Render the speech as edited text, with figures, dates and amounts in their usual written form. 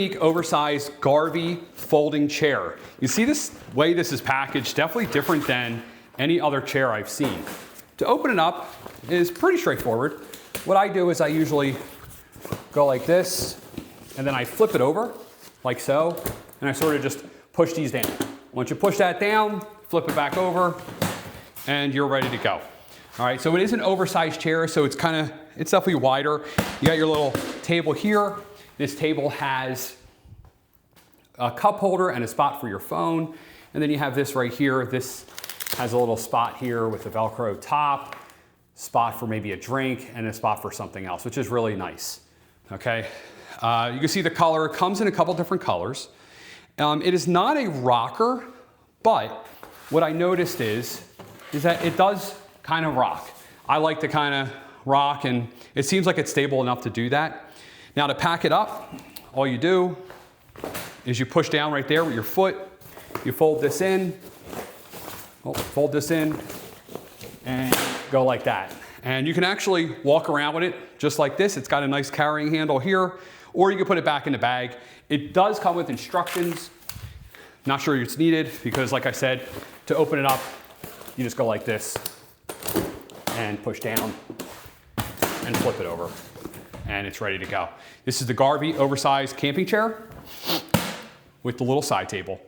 Oversized Garvey folding chair. You see this way this is packaged, definitely different than any other chair I've seen. To open it up is pretty straightforward. What I do is I usually go like this, and then I flip it over, like so, and I sort of just push these down. Once you push that down, flip it back over, and you're ready to go. All right, so it is an oversized chair, so it's definitely wider. You got your little table here. This table has a cup holder and a spot for your phone. And then you have this right here. This has a little spot here with a Velcro top, spot for maybe a drink, and a spot for something else, which is really nice, okay? You can see the color. It comes in a couple different colors. It is not a rocker, but what I noticed is that it does kind of rock. I like to kind of rock, and it seems like it's stable enough to do that. Now to pack it up, all you do is you push down right there with your foot, you fold this in, and go like that. And you can actually walk around with it just like this. It's got a nice carrying handle here, or you can put it back in the bag. It does come with instructions. Not sure it's needed because, like I said, to open it up, you just go like this and push down and flip it over. And it's ready to go. This is the Garvey oversized camping chair with the little side table.